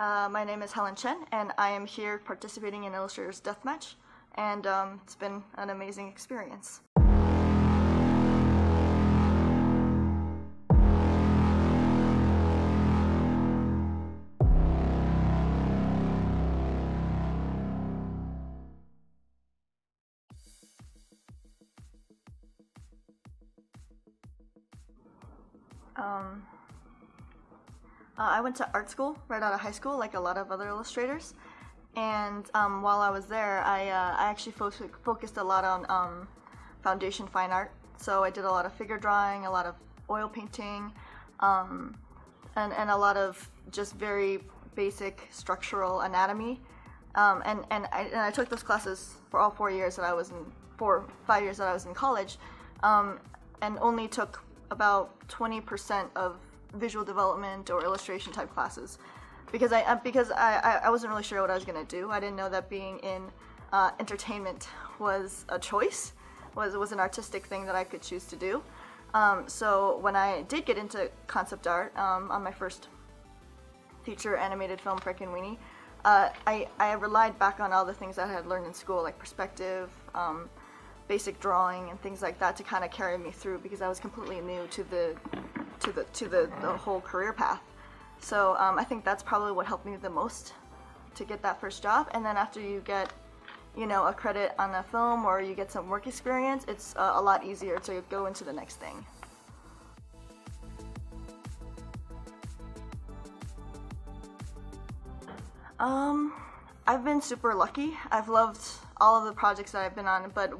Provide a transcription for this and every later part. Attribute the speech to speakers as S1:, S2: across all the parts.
S1: My name is Helen Chen, and I am here participating in Illustrators Deathmatch, and it's been an amazing experience. I went to art school right out of high school, like a lot of other illustrators. And while I was there, I actually focused a lot on foundation fine art. So I did a lot of figure drawing, a lot of oil painting, and a lot of just very basic structural anatomy. And I took those classes for all 5 years that I was in college, and only took about 20% of visual development or illustration type classes, because I wasn't really sure what I was gonna do. I didn't know that being in entertainment was a choice, was an artistic thing that I could choose to do. So when I did get into concept art on my first feature animated film, Frankenweenie, I relied back on all the things I had learned in school, like perspective, basic drawing, and things like that, to kind of carry me through, because I was completely new to the whole career path. So I think that's probably what helped me the most to get that first job. And then after you get, a credit on a film, or you get some work experience, it's a lot easier to go into the next thing. I've been super lucky. I've loved all of the projects that I've been on, but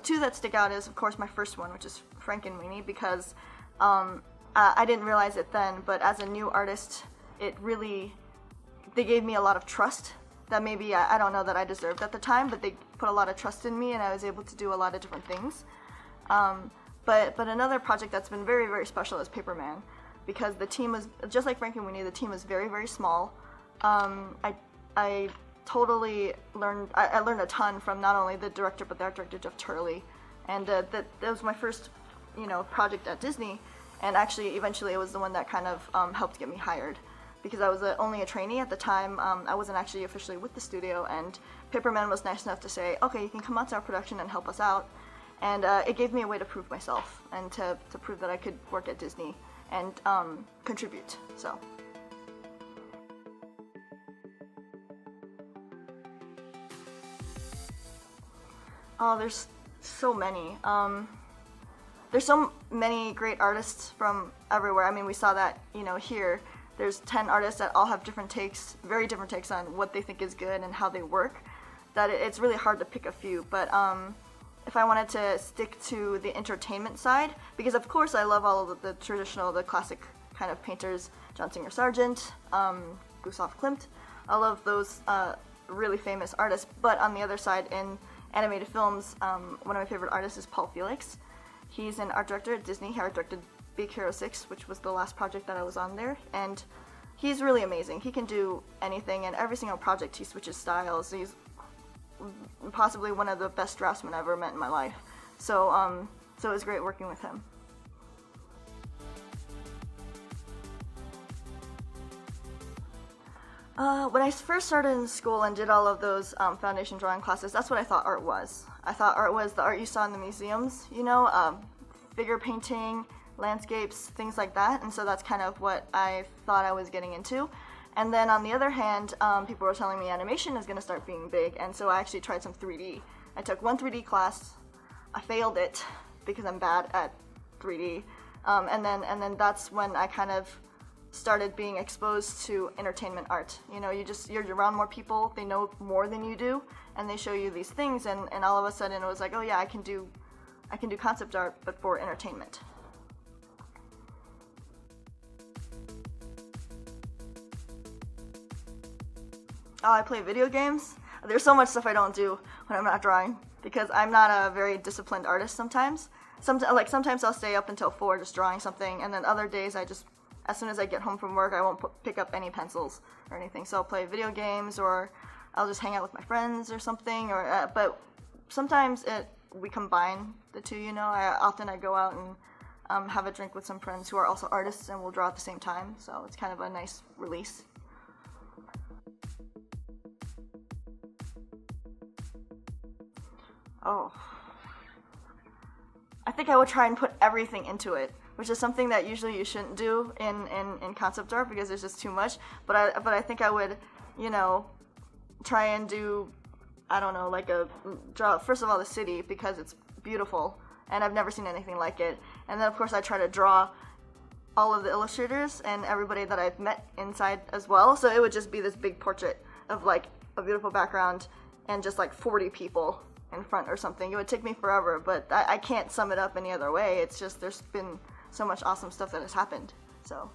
S1: two that stick out is, of course, my first one, which is Frankenweenie, because I didn't realize it then, but as a new artist, they gave me a lot of trust that maybe I don't know that I deserved at the time, but they put a lot of trust in me, and I was able to do a lot of different things. But another project that's been very, very special is Paperman, because the team was, just like Frankenweenie, the team was very, very small. I totally learned a ton from not only the director, but the art director, Jeff Turley, and that was my first project at Disney, and actually eventually it was the one that kind of helped get me hired, because I was only a trainee at the time. I wasn't actually officially with the studio, and Paperman was nice enough to say, okay, you can come out to our production and help us out, and it gave me a way to prove myself, and to prove that I could work at Disney and contribute. So. Oh, there's so many. There's so many great artists from everywhere. I mean, we saw that, here. There's 10 artists that all have different takes, very different takes on what they think is good and how they work, that it's really hard to pick a few. But if I wanted to stick to the entertainment side, because of course I love all of the traditional, the classic kind of painters, John Singer Sargent, Gustav Klimt, I love those really famous artists. But on the other side, in animated films, one of my favorite artists is Paul Felix. He's an art director at Disney. He art directed Big Hero 6, which was the last project that I was on there, and he's really amazing. He can do anything, and every single project he switches styles. He's possibly one of the best draftsmen I've ever met in my life. So, so it was great working with him. When I first started in school and did all of those foundation drawing classes, that's what I thought art was. I thought art was the art you saw in the museums, figure painting, landscapes, things like that, and so that's kind of what I thought I was getting into. And then on the other hand, people were telling me animation is going to start being big, and so I actually tried some 3D. I took one 3D class, I failed it because I'm bad at 3D, and then that's when I kind of started being exposed to entertainment art. You're around more people, they know more than you do, and they show you these things, and all of a sudden it was like, oh yeah, I can do concept art, but for entertainment. Oh, I play video games. There's so much stuff I don't do when I'm not drawing, because I'm not a very disciplined artist sometimes. Sometimes I'll stay up until 4 just drawing something, and then other days as soon as I get home from work, I won't pick up any pencils or anything. So I'll play video games, or I'll just hang out with my friends or something. But sometimes we combine the two. Often I go out and have a drink with some friends who are also artists, and we'll draw at the same time. So it's kind of a nice release. Oh. I think I would try and put everything into it, which is something that usually you shouldn't do in concept art because there's just too much. But I think I would, you know, try and do, I don't know, like draw, first of all, the city because it's beautiful and I've never seen anything like it. And then of course I try to draw all of the illustrators and everybody that I've met inside as well. So it would just be this big portrait of like a beautiful background and just like 40 people in front or something. It would take me forever, but I can't sum it up any other way. It's just there's been so much awesome stuff that has happened. So